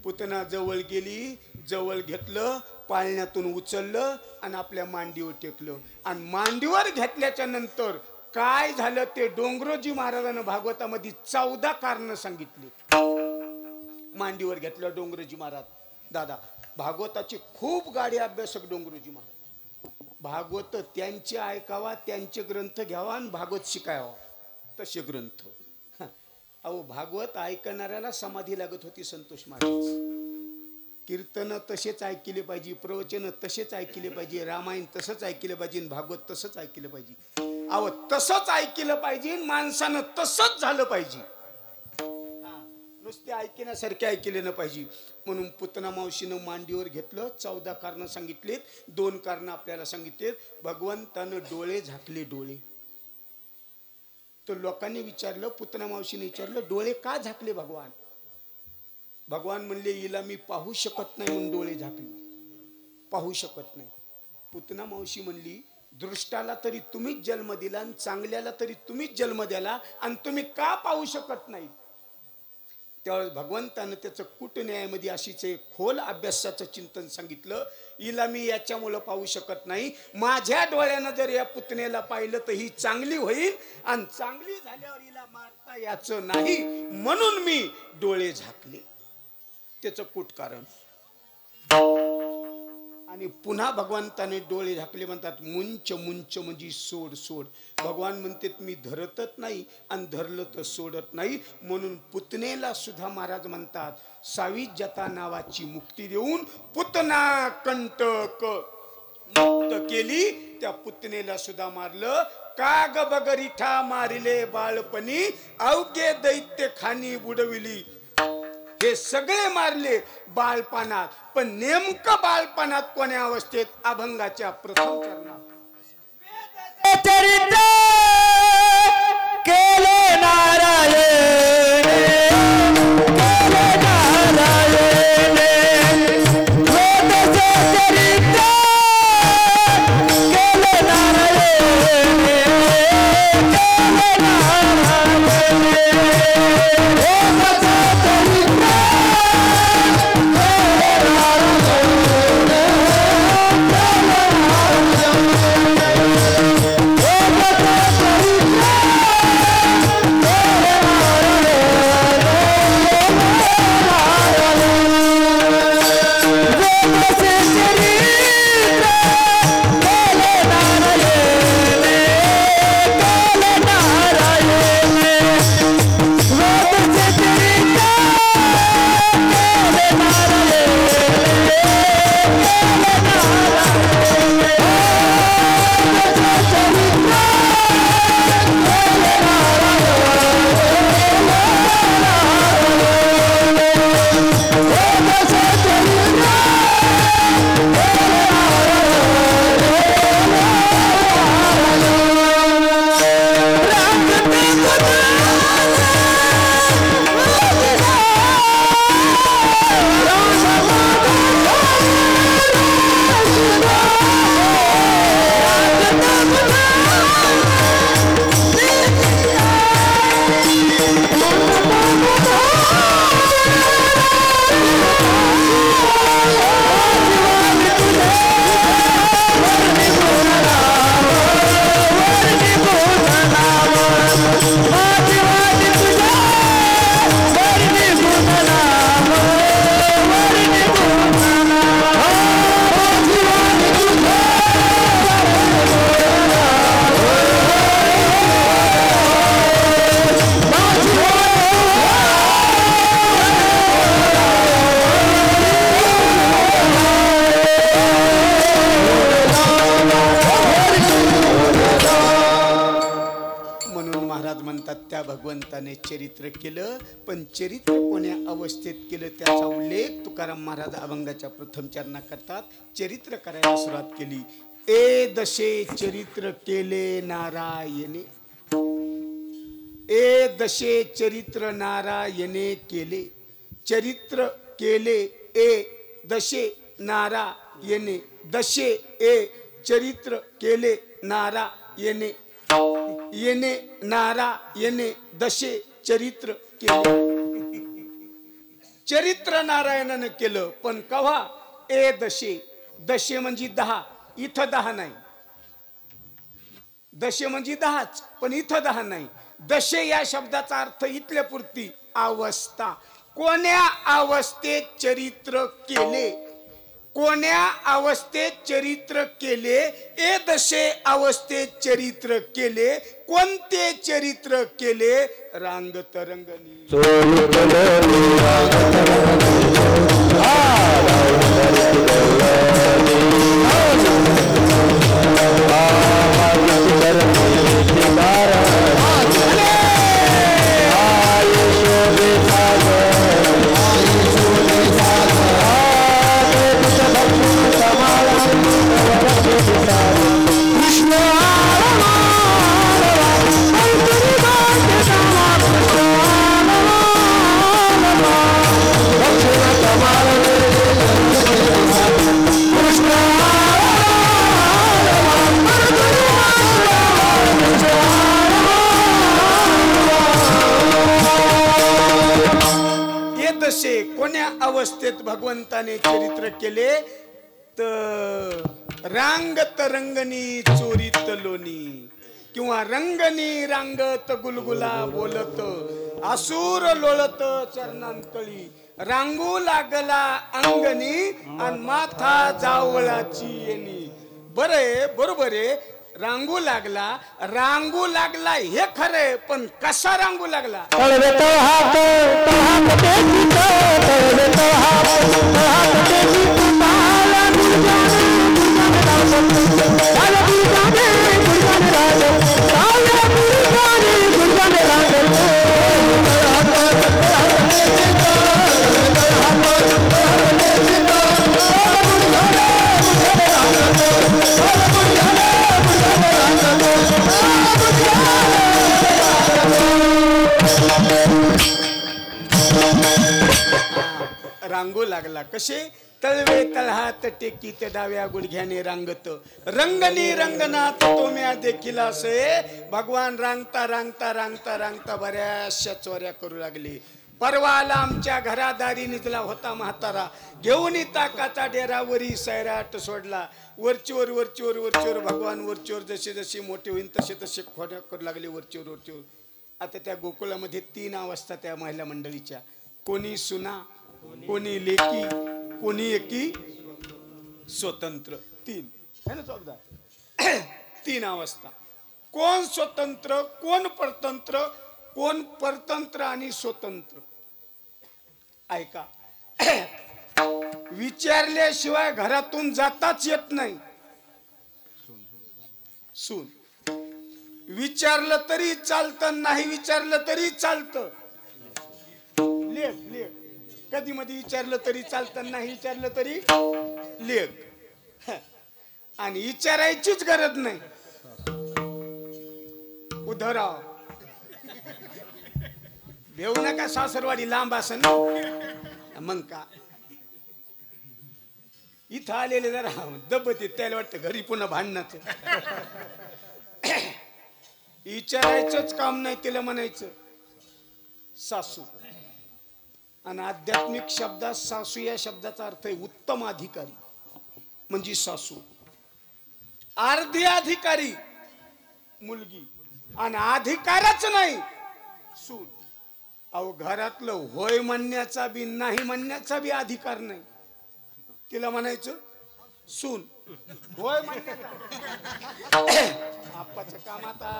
पुतना जवळ गेली, जवळ घेतलं, पाळण्यातून उचललं आणि आपल्या मांडीवर टेकलं. आणि मांडीवर घेतल्याच्या नंतर काय झालं ते डोंगरोजी महाराजांना भागवतामध्ये 14 कारण सांगितली. मांडीवर घेतलं डोंगरोजी महाराज. दादा भागवताचे खूप गाडे अभ्यासक डोंगरोजी महाराज. भागवत त्यांचे ऐकावा, त्यांचे ग्रंथ घ्यावा आणि भागवत शिकावा, तसे ग्रंथ. अहो भागवत ऐकणाऱ्याला समाधी लागत होती संतोष महाराज. कीर्तन तसेच ऐकले पाहिजे, प्रवचन तसेच ऐकले पाहिजे, रामायण तसंच ऐकले पाहिजे, भागवत तसंच ऐकलं पाहिजे. अहो तसंच ऐकलं पाहिजे, माणसानं तसंच झालं पाहिजे, नुसते ऐकण्यासारखे ऐकले न पाहिजे. म्हणून पुतना मावशीनं मांडीवर घेतलं, 14 कारण सांगितलेत. 2 कारण आपल्याला सांगितलेत. भगवंतानं डोळे झाकले, डोळे. तर लोकांनी विचारलं, पुतना मावशीने विचारलं, डोळे का झाकले भगवान? भगवान म्हणले, हिला मी पाहू शकत नाही म्हणून डोळे झाकले, पाहू शकत नाही. पुतना मावशी म्हणली, दृष्टाला तरी तुम्हीच जन्म दिला आणि चांगल्याला तरी तुम्हीच जन्म द्याला, आणि तुम्ही का पाहू शकत नाही? त्यावेळेस भगवंतानं त्याचं कुटन्यायामध्ये अशीच एक खोल अभ्यासाचं चिंतन सांगितलं. हिला मी याच्यामुळं पाहू शकत नाही, माझ्या डोळ्यानं जर या पुतण्याला पाहिलं तर ही चांगली होईल, आणि चांगली झाल्यावर हिला मारता याचं नाही, म्हणून मी डोळे झाकले. त्याचं कुट कारण. आणि पुन्हा भगवंताने डोळे झाकले. म्हणतात मुंच मुंच म्हणजे सोड सोड. भगवान म्हणतात मी धरतच नाही आणि धरलं तर सोडत नाही. म्हणून पुतनेला सुद्धा महाराज म्हणतात सावी जता नावाची मुक्ती देऊन पुतना कंटक मुक्त केली. त्या पुतनेला सुद्धा मारलं. काग बगरिठा मारिले बाळपणी, अवघे दैत्य खानी बुडविली. हे सगळे मारले बालपणात, पण नेमकं बालपणात कोण्या अवस्थेत? अभंगाच्या प्रथम चरणात. चरित्र केले नारायण, केले नारायण, वेदचे चरित्र केले नारायण, केले नारायण, वेदचे चरित्र भगवंताने चरित्र केलं, पण चरित्र कोण्या अवस्थेत केलं त्याचा उल्लेख तुकाराम महाराज अभंगाच्या प्रथम चरणा करतात. चरित्र करायला सुरुवात केली. ए दशे चरित्र केले नारायणे, ए दशे चरित्र नारायणे केले, चरित्र केले ए दशे नारायणे, दशे ए चरित्र केले नारायणे, येणे नारायणे दशे चरित्र केले. चरित्र नारायणानं केलं, पण कव्हा? ए दशे. दशे म्हणजे 10, इथं 10 नाही. दशे म्हणजे 10च, पण इथं 10 नाही. दशे या शब्दाचा अर्थ इथल्या पुरती अवस्था. कोण्या अवस्थेत चरित्र केले, कोण्या अवस्थेत चरित्र केले? ए दशे अवस्थेत चरित्र केले. कोणते चरित्र केले? रांग तरंगणी. चरित्र केले तर रांगत रंगनी चोरीत लोणी किंवा रंगनी रांगत गुलगुला बोलत असुर लोळत चरणांतळी रांगू लागला अंगणी आणि माथा जावळाची येणी. बरे बरोबर आहे, रांगू लागला हे खरे, पण कसा रांगू लागला? रांगू लागला कसे? तळवे तळहात टेकीत डाव्या गुडघ्याने रांगत रंगनी रंगनाथ तोम्या देखील असे. भगवान रांगता रांगता रांगता रांगता बऱ्याचशा चोऱ्या करू लागले. परवाला आमच्या घरादारी निजला होता म्हातारा, घेऊन ताकाचा डेरावरी सैराट सोडला. वरचीवर वरचीवर वरचीवर भगवान वरचीवर जसे जसे मोठे होईल तसे तसे खोड्या करू लागले वरचीवर वरचीवर. आता त्या गोकुळामध्ये 3 अवस्था त्या महिला मंडळीच्या, कोणी सुना, कोणी लेकी, कोणी एकी स्वतंत्र. 3 है ना चौकदार? 3 अवस्था. कोण स्वतंत्र, कोण परतंत्र, कोण परतंत्र आणि स्वतंत्र? ऐका, विचारल्याशिवाय घरातून जाताच येत नाही. सून विचारलं तरी चालतं, नाही विचारलं तरी चालतं. लेख लेख कधी मध्ये विचारलं तरी चालतं, नाही विचारलं तरी लेख. आणि विचारायचीच गरज नाही. उधराव भेऊ नका, सासरवाडी लांब असन मग का. इथं आलेले जरा दबते, त्याला वाटतं घरी पुन्हा भांडणाचं. विचारायचंच काम नाही, तिला म्हणायचं सासू. आणि आध्यात्मिक शब्दात सासू या शब्दाचा अर्थ आहे उत्तम अधिकारी, म्हणजे सासू. अर्धी अधिकारी मुलगी, आणि अधिकारच नाही सून. अहो घरातलं होय म्हणण्याचा बी नाही म्हणण्याचा बी अधिकार नाही. तिला म्हणायचं सून. होय म्हणण्याचा आप्पाचं काम आता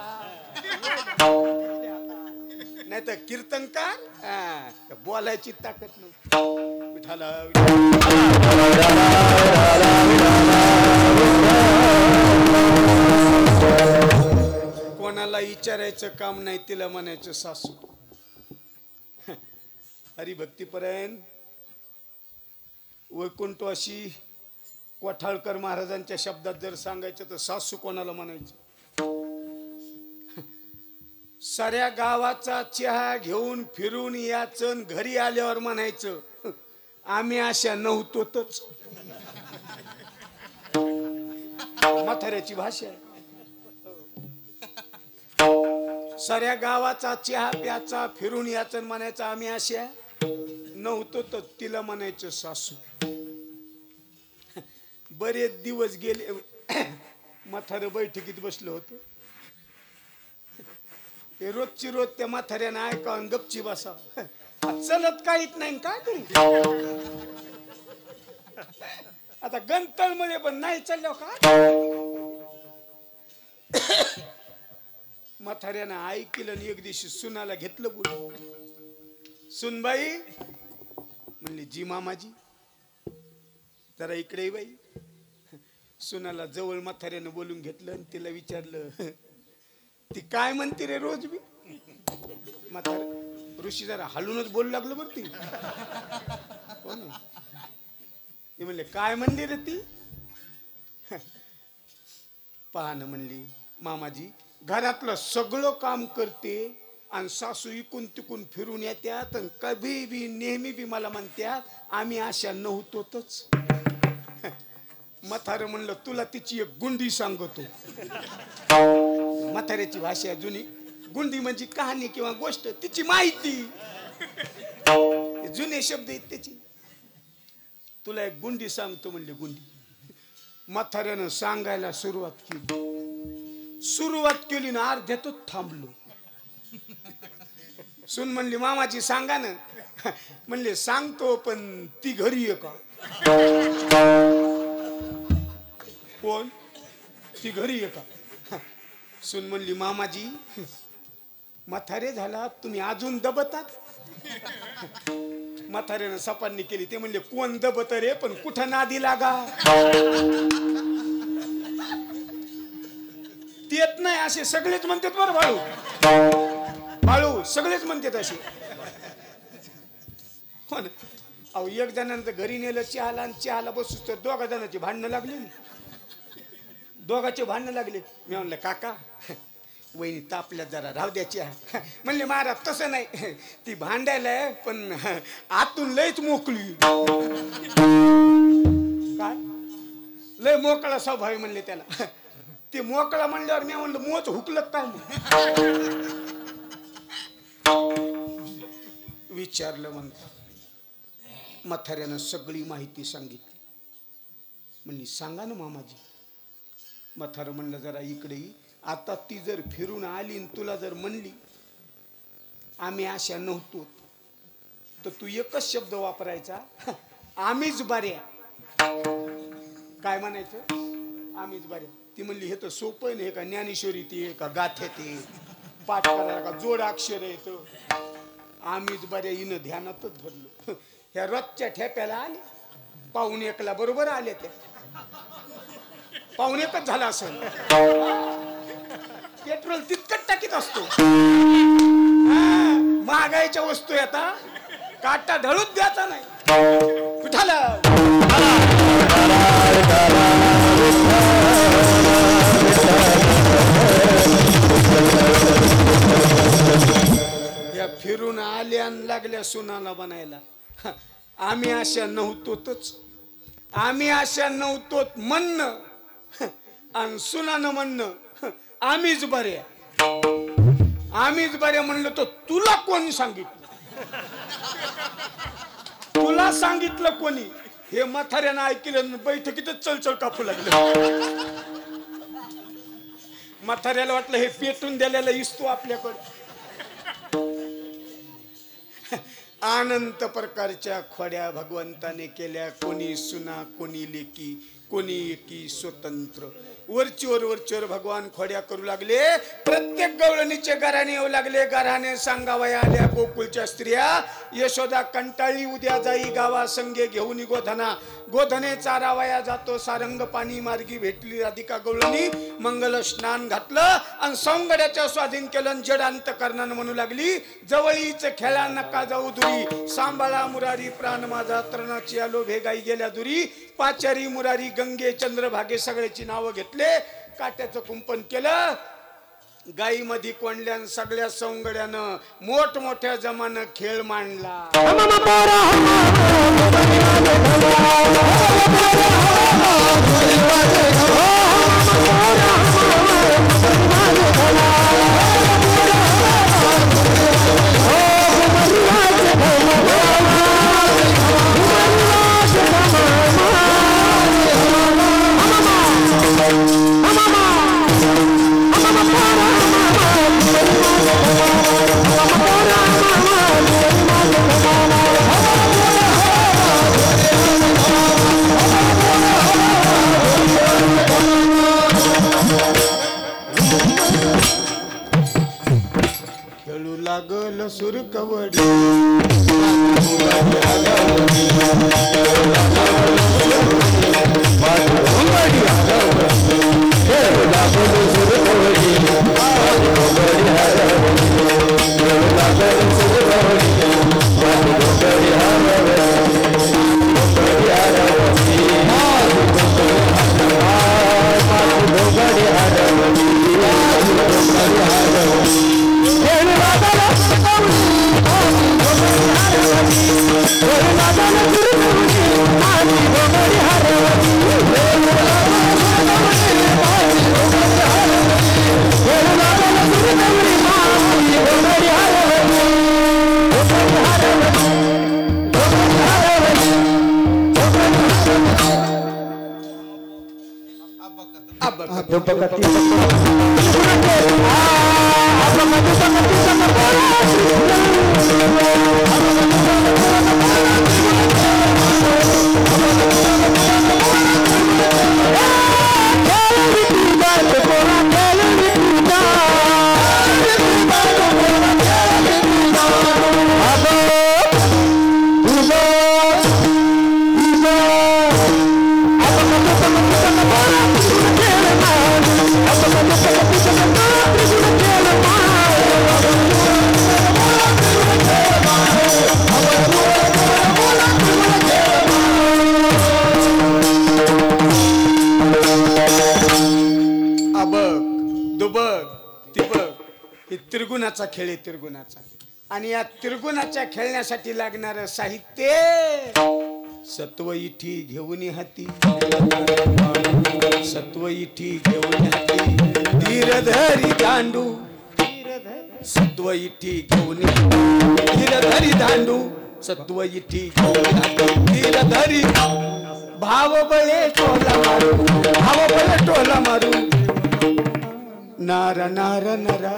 नाही तर कीर्तनकार बोलायची ताकद नव्हती. विठाला कोणाला विचारायचं काम नाही, तिला म्हणायचं सासू. हरिभक्तीपरायण वैकुंठवासी कोठाळकर महाराजांच्या शब्दात जर सांगायचं तर सासू कोणाला म्हणायचं? साऱ्या गावाचा चहा घेऊन फिरून याचं, घरी आल्यावर म्हणायचं आम्ही अशा नव्हतोच. म्हाताऱ्याची भाषा आहे. साऱ्या गावाचा चहा प्याचा, फिरून याचं म्हणायचं आम्ही अशा नव्हतो. तर तिला म्हणायचं सासू. बरेच दिवस गेले, म्हातारं बैठकीत बसलं होतं. रोजची रोज त्या म्हाताऱ्यानं ऐका गपची बसा, चलत काहीच नाही काय करू आता. गंतळमुळे पण नाही चाललं का. म्हाताऱ्यानं ऐकलं आणि एक दिवशी सुनाला घेतलं बोल. सुनबाई म्हणली जी मामाजी जरा इकडे बाई. सुनाला जवळ म्हाताऱ्यानं बोलून घेतलं आणि तिला विचारलं ती काय म्हणते रे रोज बी. म्हातारा ऋषी जरा हलूनच बोलू लागलं बरं. ती हो ना. ती म्हणले काय म्हणली रे ती. पाहणं म्हणली मामाजी घरातलं सगळं काम करते आणि सासू इकून तिकून फिरून येत्यात आणि कधी बी नेहमी बी मला म्हणत्यात आम्ही अशा नव्हतोच. म्हातारं म्हणलं तुला तिची एक गुंडी सांगतो. म्हाताऱ्याची भाषा जुनी. गुंडी म्हणजे कहाणी किंवा गोष्ट, तिची माहिती. जुने शब्द आहेत त्याची. तुला एक गुंडी सांगतो म्हणले. गुंडी. म्हाताऱ्यानं सांगायला सुरुवात केली ना अर्ध्यातच थांबलो. सुन म्हणली मामाची सांगा ना. म्हणले सांगतो पण ती घरी आहे का? कोण? ती घरी आहे का? सुन म्हणली मामाजी म्हातारे झाला तुम्ही अजून दबतात. म्हाताऱ्यानं सपाटणी केली. ते म्हणले कोण दबत रे पण कुठं नादी लागा. येत नाही असे सगळेच म्हणतात बरं. बाळू सगळेच म्हणतात असे. हो ना. अहो एक जणांचं घरी नेलं चहाला आणि चहाला बसूच तर दोघा जणांची भांडणं लागली. दोघांचे भांडणं लागले. मी म्हणलं काका वहिनी तापल्या जरा राहू द्याची. म्हणले महाराज तसं नाही ती भांडायला आहे पण आतून लयच मोकळी. काय लय मोकळा स्वभाव आहे म्हणले त्याला. ते मोकळा म्हणल्यावर मी म्हणलं मोच हुकलं काय. विचारलं म्हणतो. म्हाताऱ्यानं सगळी माहिती सांगितली. म्हणली सांगा ना मामाजी. म्हातारं म्हणलं जरा इकडे. आता ती जर फिरून आली न तुला जर म्हणली आम्ही अशा नव्हतो तर तू एकच शब्द वापरायचा आम्हीच बऱ्या. काय म्हणायचं? आम्हीच बऱ्या. ती म्हणली हे तर सोपं आहे. हे का ज्ञानेश्वरी ती का गाथे ते पाठ करायला का जोड अक्षर येत. आम्हीच बऱ्या हिनं ध्यानातच धरलो. ह्या रोजच्या ठेप्याला आले. पाहुणे एकला बरोबर आले. त्या पाहुणे एकच झाला असं. पेट्रोल तितकंच टाकीत असतो. महागाईच्या वस्तू आता काटा ढळूच द्यायचा नाही. कुठाला या फिरून आल्या लागल्या सुनाला बनायला. आम्ही अशा नव्हतोच. आम्ही अशा नव्हतो म्हणणं आणि सुनानं म्हणणं आम्हीच बऱ्या. आम्हीच बऱ्या म्हणलं तर तुला कोणी सांगितलं? तुला सांगितलं कोणी? हे म्हाताऱ्यानं ऐकलं बैठकीतच चलचल कापू लागलं. म्हाताऱ्याला वाटलं हे पेटून द्यायला इसतो आपल्याकडे. अनंत प्रकारच्या खोड्या भगवंताने केल्या. कोणी सुना कोणी लेकी कोणी एकी स्वतंत्र. वरचीवर भगवान खोड्या करू लागले. प्रत्येक गवळणीचे घराणे येऊ लागले. घराने सांगावया आल्या गोकुळच्या स्त्रिया. यशोदा कंटाळी उद्या जाई गावा संगे घेऊन गोधना. गोधने चारावया जातो सारंग पाणी मार्गी भेटली राधिका गवळणी. मंगल स्नान घातलं आणि सौंगड्याच्या स्वाधीन केलं. जडांत करणानं म्हणू लागली जवळीच खेळा नका जाऊ दुरी. सांभाळा मुरारी प्राण माझा तरणाची आलो भेगाई गेल्या दुरी. पाचारी मुरारी गंगे चंद्रभागे सगळ्याची नावं घेतले. काट्याचं कुंपण केलं. गाई मध्ये कोंडल्यान सगळ्या सौंगड्यानं मोठमोठ्या जमानं खेळ मांडला. खेळू लागल सुर कवडी. Oh त्रिगुणाचा खेळ आहे, त्रिगुणाचा. आणि या त्रिगुणाच्या खेळण्यासाठी लागणार साहित्य सत्व इठी घेऊन हाती, सत्व इठी घेऊन हाती, धीरधरी दांडू, सत्व इठी घेऊन धीरधरी दांडू, सत्व इठी घेऊन हाती, धीरधरी भाव बळे टोला मारू, भाव बळे टोला मारू, नारा नारा नारा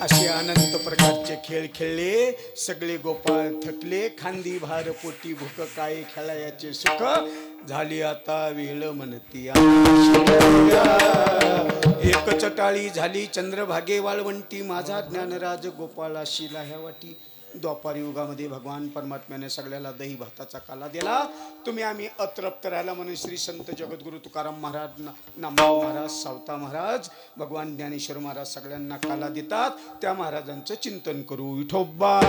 असे अनंत प्रकारचे खेळ खेळले सगळे गोपाळ थकले, खांदी भार पोटी भूक काय खेळायचे सुख झाली आता वेळ म्हणती एक चटाळी झाली चंद्रभागे वाळवंटी, माझा ज्ञानराज गोपाळा शिला ह्या वाटी. द्वापार युगामध्ये भगवान परमात्म्याने सगळ्याला दही भाताचा काला दिला. तुम्ही आम्ही अतृप्त राहिला म्हणून श्री संत जगद्गुरु तुकाराम महाराज, नामदेव महाराज, सावता महाराज, भगवान ज्ञानेश्वर महाराज सगळ्यांना काला देतात. त्या महाराजांचं चिंतन करू. विठोबा